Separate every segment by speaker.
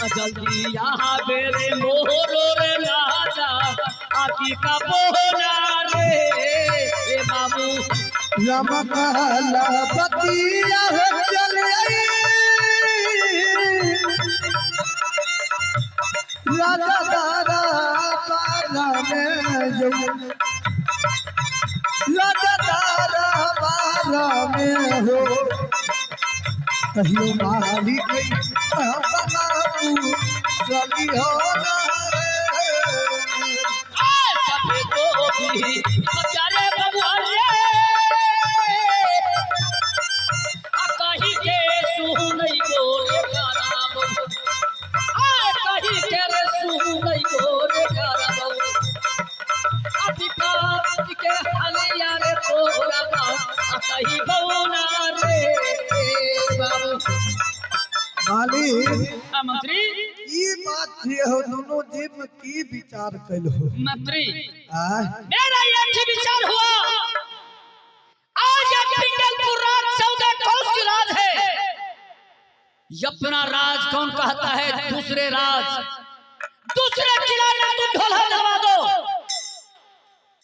Speaker 1: जल्दी यहाँ बेरे मोहरो रे राजा आकी का बोला रे बाबू
Speaker 2: रमकला पतिया चल आई राजा दारा बारा में जो राजा दारा बारा में हो कहियो मालिक चली हो
Speaker 1: सफे तो भी प्यारे बबुआ रे कहीं के सुनई बोले खराब कहीं के सुनई बोले खराब अभी बात के हलिया रे तोरा कहीं बौना रे बाबू
Speaker 2: मालिक
Speaker 1: मंत्री
Speaker 2: ये बात ये हो दोनों जीव में की विचार कैल हो
Speaker 1: मंत्री
Speaker 2: आ
Speaker 1: मेरा ये विचार हुआ आज पिंगलपुर राज 14 कोस की राज है। ये अपना राज कौन कहता है दूसरे किला में तुम ढोला दलवा दो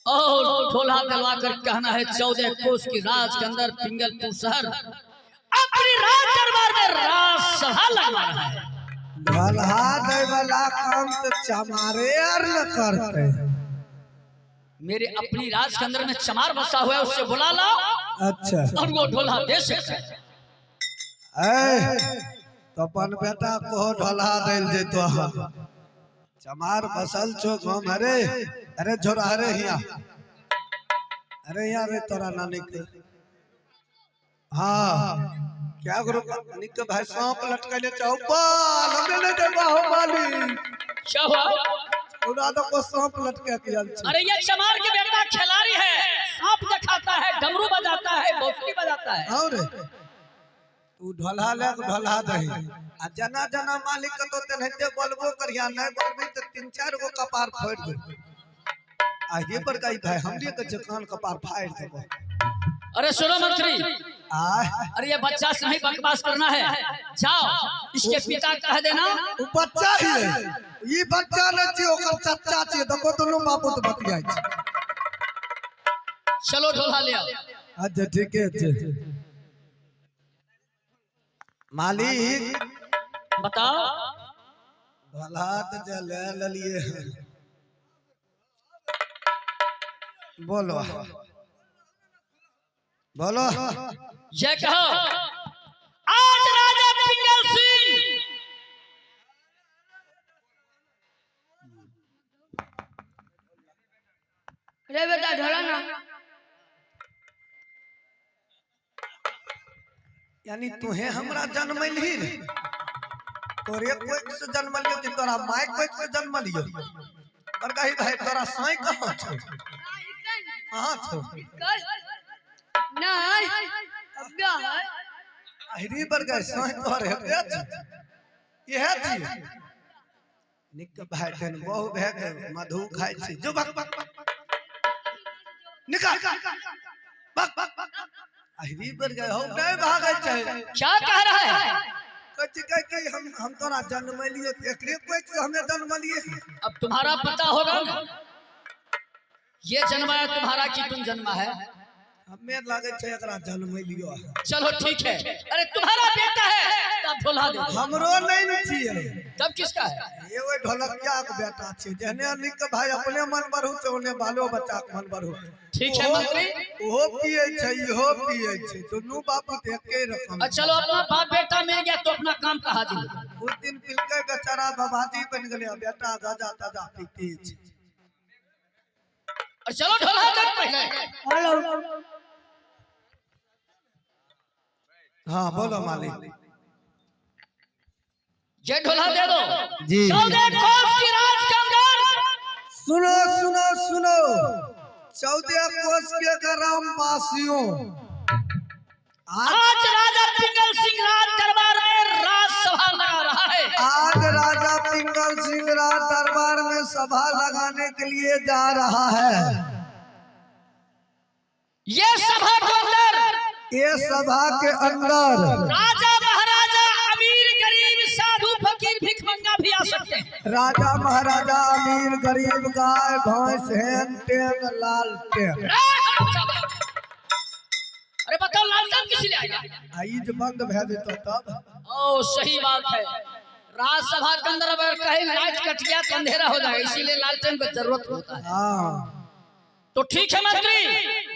Speaker 1: और ढोला दलवा कर कहना है 14 कोस की राज के अंदर पिंगलपुर शहर अपनी राज दरबार में राज सभा लगवाना है।
Speaker 2: भला दे वाला काम तो चमारे यार न करते
Speaker 1: मेरे अपनी राज के अंदर में चमार बसा हुआ है उससे बुला लाओ
Speaker 2: अच्छा
Speaker 1: और वो ढोला दे सकता है।
Speaker 2: तो अपन बेटा को ढोला देल जेतो चमार बसल छो घम अरे छोरा अरे यहाँ रे तोरा नानी के हाँ क्या करो निक भाई सांप लटकाले चौपाल हमने नहीं देखा हो माली
Speaker 1: क्या हुआ
Speaker 2: उड़ा तो को सांप लटके किया
Speaker 1: अरे ये चमार के बेटा खिलाड़ी है सांप दिखाता है डमरू बजाता है बांसुरी बजाता है
Speaker 2: और तू ढोला ले ढोला दही आ जना जना मालिक तो तेनते बोलबो करिया नहीं बोलबी तो 3-4 गो कपार फोड़ दे आ ये पर कई भाई हमरे के जकान कपार फाड़ देबो।
Speaker 1: अरे सुनो मंत्री
Speaker 2: अरे
Speaker 1: ये बच्चा से नहीं बकवास करना है जाओ इसके पिता कह देना
Speaker 2: वो बच्चा ही है ये बच्चा ने छी ओकर चाचा छी देखो दोनों बापू तो बतियाई छी
Speaker 1: चलो ढोला ले आओ।
Speaker 2: अच्छा ठीक है मालिक
Speaker 1: बताओ
Speaker 2: भला तो जले ललिए बोलो बोलो
Speaker 1: ये कहो आज राजा पिंगल सिंह
Speaker 3: रे बेटा ढोला ना
Speaker 2: यानी तुहे हमरा जन्म ली रे तोरे कोई से जन्म लियो कि तोरा माय कोई से जन्म लियो पर कही भाई तोरा साई कहां छ कहां छ
Speaker 3: नहीं अब्बा है
Speaker 2: अहरी पर गए साई तोरे हबे छ यह थी निक भाई तन बहु भे के मधु खाइ छी जो बक निकाल बक अहरी पर गए हो नहीं भागे चाहे
Speaker 1: क्या कह रहा है
Speaker 2: कह के हम तोरा जन्म लिए एकरे कोई से हमें जन्म लिए
Speaker 1: अब तुम्हारा पता होगा ना ये जन्माया तुम्हारा कि तुम जन्मा है
Speaker 2: हमें लागे छे एकरा जन्म लियो
Speaker 1: चलो ठीक है अरे तुम्हारा बेटा है तब ढोला दे
Speaker 2: हमरो नहीं छिए
Speaker 1: तब किसका है
Speaker 2: ये ओए ढोलकिया के बेटा छे जहने निक भाई अपने मन बढ़ू तो ओने बालो बच्चा के मन बढ़ू
Speaker 1: ठीक है मंत्री
Speaker 2: ओहो पिए छै इहो पिए छै दोनों बाप एके रकम
Speaker 1: चलो अपना बाप बेटा मिल गया तो अपना काम कहा दी
Speaker 2: उस दिन पिलके बेचारा बाबाजी बन गेले बेटा गाजा ताजा पीते छै
Speaker 1: और चलो ढोला दे पहले
Speaker 3: हेलो
Speaker 2: हां बोलो मालिक
Speaker 1: ये ढोला दे दो
Speaker 2: जी
Speaker 1: 14 कोस की राज के अंदर
Speaker 2: सुनो सुनो सुनो 14 कोस के ग्राम वासियों
Speaker 1: आज राजा पिंगल सिंह राज दरबार में राज सभा लगा रहा है
Speaker 2: आज राजा पिंगल सिंह राज दरबार में सभा लगाने के लिए जा रहा है
Speaker 1: ये सभा के अंदर
Speaker 2: ये सभा के अंदर
Speaker 1: राजा महाराजा अमीर गरीब साधु फकीर भिखमंगा
Speaker 2: राजा महाराजा अमीर गरीब गाय भैंस हेन टेन लाल टेन।
Speaker 1: अरे बताओ लालटेन किसी ले आएगा?
Speaker 2: आइज बंद भे देतो तब।
Speaker 1: ओ सही बात है। राज्यसभा के अंदर अगर कहीं लाइट कट गया तो अंधेरा हो जाएगा, इसीलिए लालटेन की जरूरत होता है।
Speaker 2: हाँ
Speaker 1: तो ठीक है मंत्री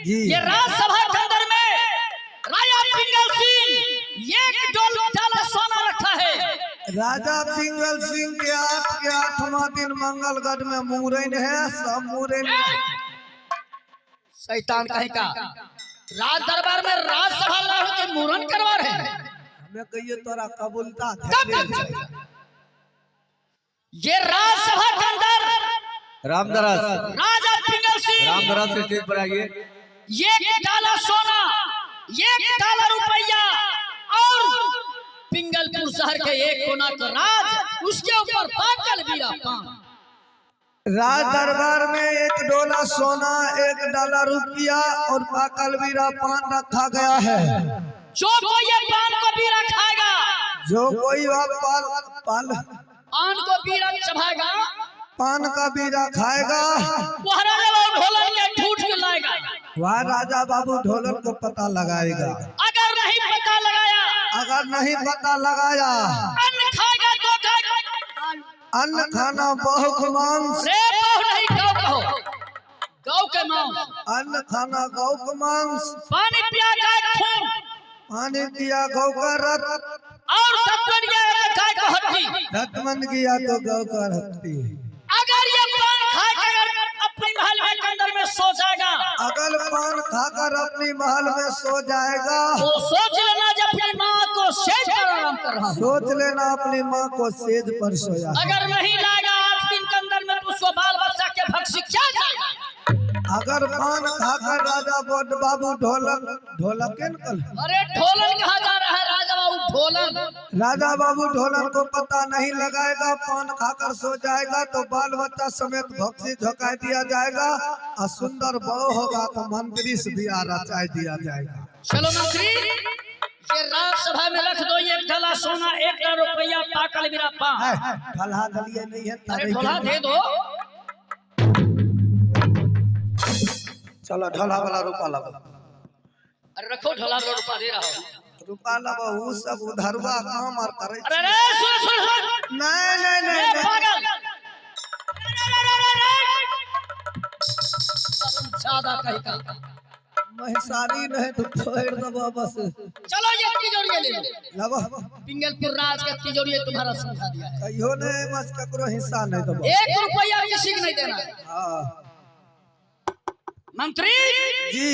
Speaker 2: जी।
Speaker 1: ये राज्यसभा के अंदर में राजा पिंगल सिंह एक डाला सोना रखा है।
Speaker 2: राजा पिंगल सिंह के 8वां दिन मंगलगढ़ में मुरैन है। सब मुरैन
Speaker 1: शैतान कहीं का राज दरबार में राज्यसभा लाहौर के मुरन करवा रहे हैं।
Speaker 2: हमें कहिए तोरा कबूलता
Speaker 1: ये राज्यसभा के अंदर
Speaker 4: रामदरस
Speaker 1: राजा पिंगल सिंह
Speaker 4: रामदरस से स्टेज पर आइए।
Speaker 1: एक डाला सोना, एक डाला रुपया और पिंगलपुर शहर के एक कोना का राज, उसके ऊपर पाकल बीरा पान।
Speaker 2: राज दरबार में 1 डोला सोना, 1 डाला रुपया और पाकल बीरा पान रखा गया है।
Speaker 1: जो कोई ये पान को बीरा खाएगा,
Speaker 2: जो कोई
Speaker 1: पान को बीरा चबाएगा,
Speaker 2: पान का बीरा खाएगा,
Speaker 1: वह राजा बाबू ढोलन के ढूंढ के लाएगा।
Speaker 2: वह राजा बाबू ढोलन को पता लगाएगा।
Speaker 1: अगर नहीं पता लगाया,
Speaker 2: अगर नहीं पता लगाया,
Speaker 1: अन्न खाएगा तो खाएगा।
Speaker 2: अन्न खाना बहु मांस,
Speaker 1: रे बहु नहीं गौ कहो, गौ के मांस।
Speaker 2: अन्न खाना गौ का मांस,
Speaker 1: पानी पिया गाय खून,
Speaker 2: पानी पिया गौ का रत,
Speaker 1: और दत्तन गया तो गाय को हड्डी।
Speaker 2: दत्तमन किया तो गौ का हत्ती।
Speaker 1: अगर ये पान खाकर अपने महल में अंदर में सो जाएगा,
Speaker 2: अगर पान खाकर अपनी महल में सो जाएगा,
Speaker 1: तो सोच लेना जब अपनी माँ को सेज पर आराम कर रहा हूँ।
Speaker 2: सोच लेना अपनी माँ को सेज पर सोया।
Speaker 1: अगर नहीं लाएगा 8 दिन के अंदर में तो उसको बाल बच्चा के भक्सी क्या जाएगा।
Speaker 2: अगर पान खाकर राजा बाबू ढोलन
Speaker 1: अरे ढोलन कहा जा रहा है, राजा बाबू ढोलन।
Speaker 2: राजा बाबू ढोलन को पता नहीं लगाएगा, पान खाकर सो जाएगा तो बाल बच्चा समेत भक्सी झोंका दिया जाएगा और सुंदर बहू होगा तो मंत्री से भी रचाई दिया जाएगा।
Speaker 1: चलो मंत्री ये राज्यसभा में रख दो 1 डाला सोना, 1 डाला रुपया, पाकल बीरा पान।
Speaker 2: ढलहा दलिए नहीं है,
Speaker 1: अरे ढोला दे दो।
Speaker 2: चलो ढोला वाला रूपा लगा।
Speaker 1: अरे रखो ढोला वाला रुपया दे रहा हूँ।
Speaker 2: रूपा लगा वो सब उधरवा काम और करे।
Speaker 1: अरे रे सुन सुन सुन,
Speaker 2: नहीं नहीं
Speaker 1: ए
Speaker 2: नहीं
Speaker 1: पागल, ज्यादा कहीं का।
Speaker 2: महसारी नहीं तो फेर दबा बस।
Speaker 1: चलो ये तिजोरी ले लो।
Speaker 2: लबा
Speaker 1: पिंगलपुर राज का तिजोरी तुम्हारा समझा दिया है।
Speaker 2: कहियो ने मस ककरो हिस्सा नहीं दबा।
Speaker 1: 1 रुपया किसी को नहीं देना है।
Speaker 2: हां
Speaker 1: मंत्री
Speaker 2: जी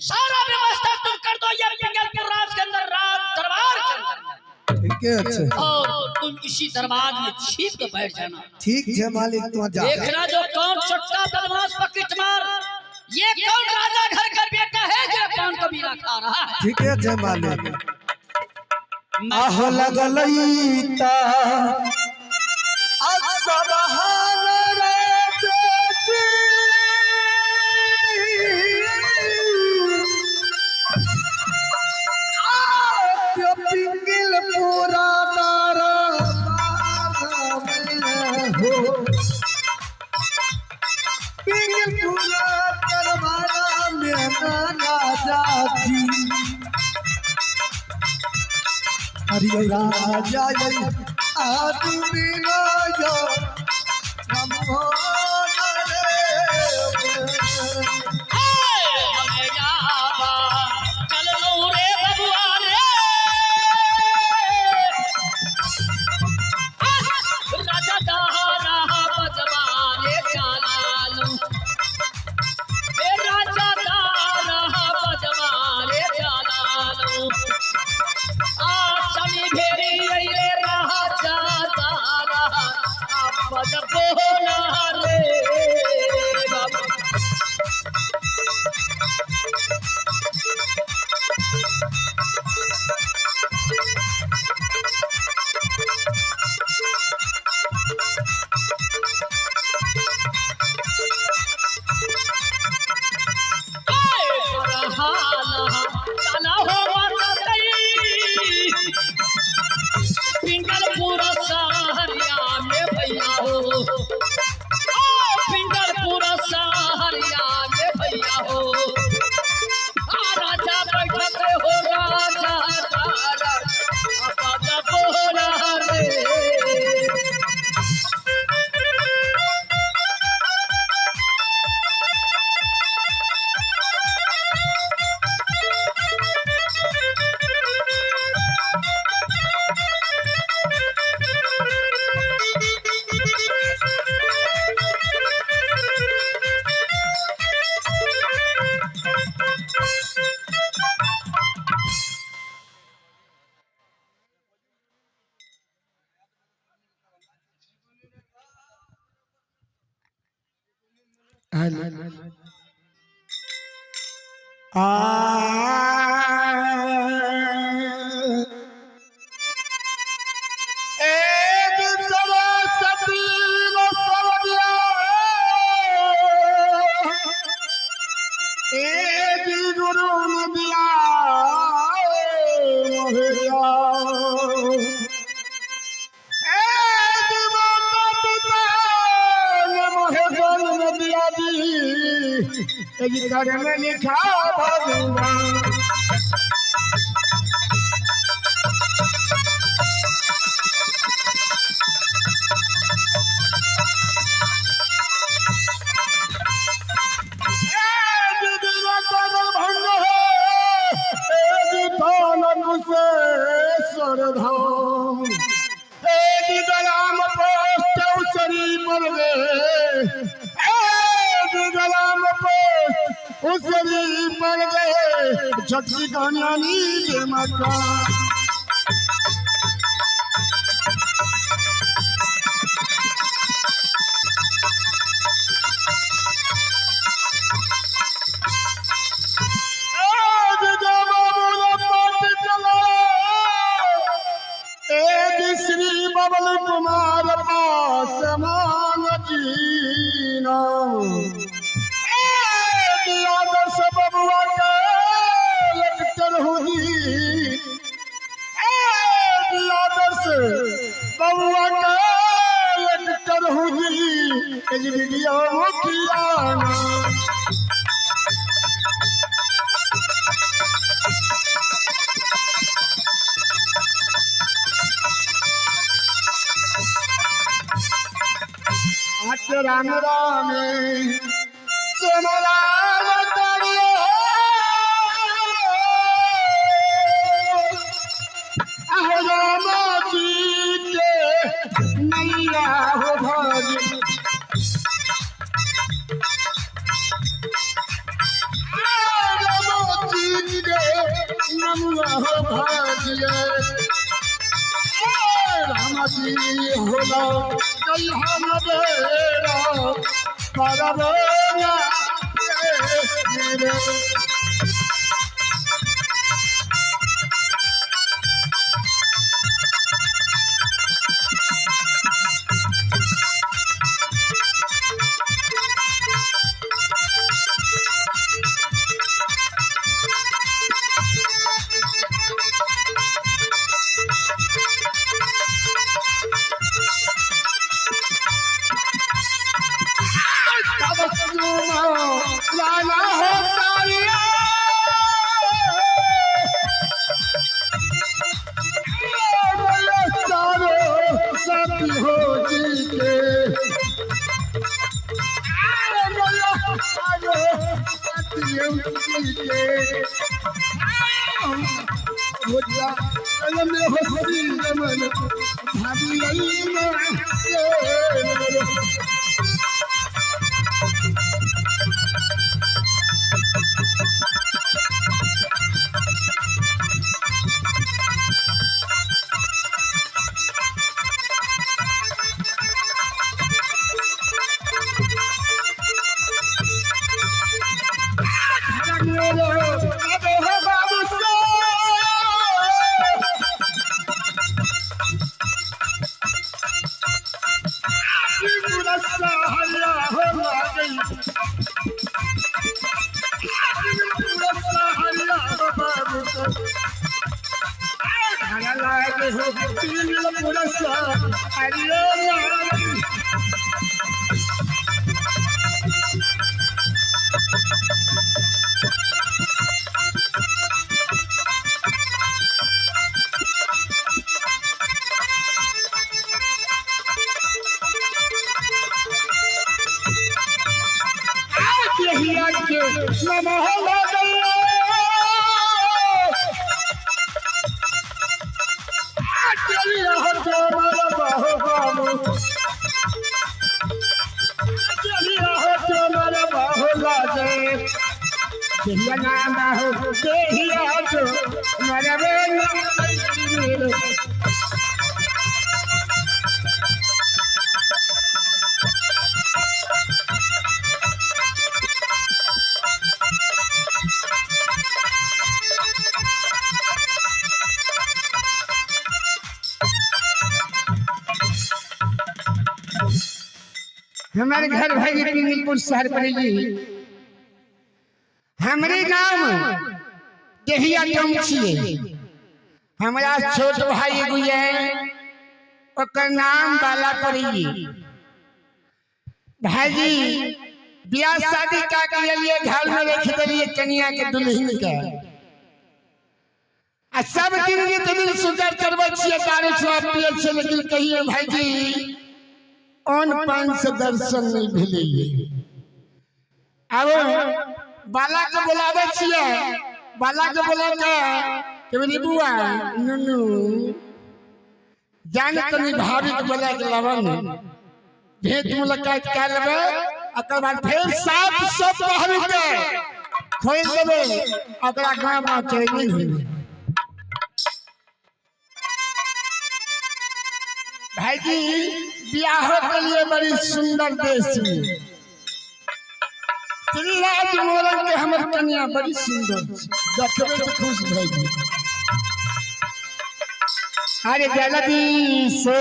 Speaker 1: सारा व्यवस्था तुम कर दो ये पिंगलपुर राज के अंदर, राज दरबार के अंदर।
Speaker 2: ठीक है अच्छा।
Speaker 1: और तुम इसी दरबार में छिप के बैठ जाना।
Speaker 2: ठीक है मालिक तू जा।
Speaker 1: देखना जो कौन चट्टा बदमाश पकड़ मार, ये कौन राजा घर का बेटा है जो पान को बीरा खा रहा है।
Speaker 2: ठीक है जय मालिक। आह लगलईता असबहान रे चोची आत्यो पिंगल पूरा तारा हो पिंगल पूरा दरबारा में राजा जी। हरि राजा आदमी राजा नमो
Speaker 1: हमें जावा चल लो रे बबुआ रे, राजा दारा बजवाने चला लो, राजा दारा बजवाने चला लो। चली भेरी रे राजा दारा बजबोला रे बाबू। पिंगलपुर शहरिया में भैया
Speaker 2: घर में लिखा भगवान धाम गलाम उसरी पर गए झटकी कहानियां नीचे मकान श्री बबल कुमार पासमान जीना आदर्श बबुआ का लखतर हुई आदर्श बबुआ का लखतर हुई वीडियो मुखियाना राम राम सोमरा राम जी के नैया हो भज राम जी के नैया हो भज राम जी होला कल्हन बेरा परबोया मेरे लाला हो तारिया साथी हो जी के साथी हो जी के में हसी मन भाभी
Speaker 5: हमारे घर भाई पिंगलपुर शहर पड़ेगी। हमारे गांव देहिया गांव छिए। हमारा छोट भाई एगो है, ओकर नाम बाला पड़ेगी। भाईजी ब्याह शादी का के लिए घर में रख दिए कन्या के दुल्हन के। आ सब दिन ये दिन सुगर करबै छिए, दारू शराब पिए छिए, लेकिन कहिए भाईजी अन पान से दर्शन नहीं भेलै। अब बाला के बुलावे छिए, बाला के बोला के मेरी बुआ नुनू जान तनी भाभी के बोला के लावन भेंट मुलाकात कर लेबे। अकर बाद फिर साफ सब पहरु के खोल देबे, ओकरा गांव में चली हुई। भाईजी ब्याह के लिए बड़ी सुंदर देश में राज मोरन के हमर कन्या बड़ी सुंदर देखबे तो खुश भइल। अरे जल्दी से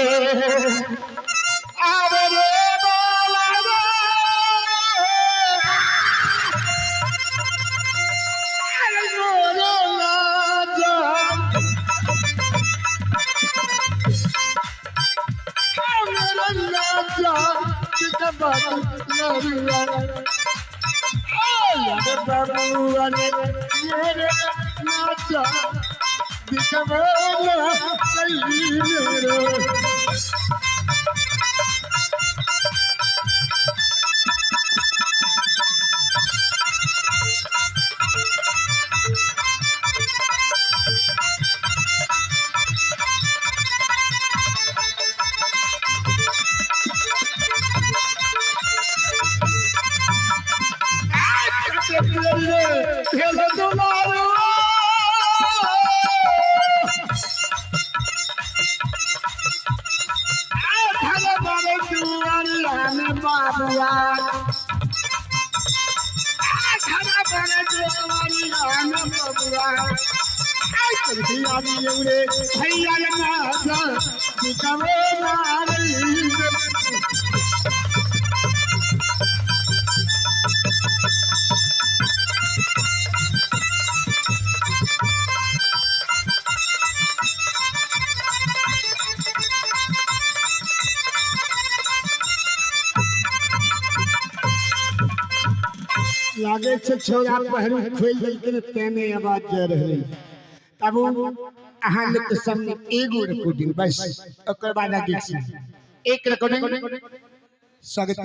Speaker 5: आवे रे बाला रे, अरे मोरे लाजा मेरे लाजा कितबात नरिया अरे बाबूआ ने मेरे लाजा दिखवाना कहीं मेरे। हेलो दुलारो घर बारे दुआरिया में बाबुआ, घर बारे दुआरिया में बाबुआ, भैया भैया ना दिखवे नारी। लागे से छोरा पहरू खोल देलके तेने आवाज जा रही। तब अहाँ लोग के सामने एगो रिकॉर्डिंग बस, ओकर बाद आगे एक रिकॉर्डिंग स्वागत।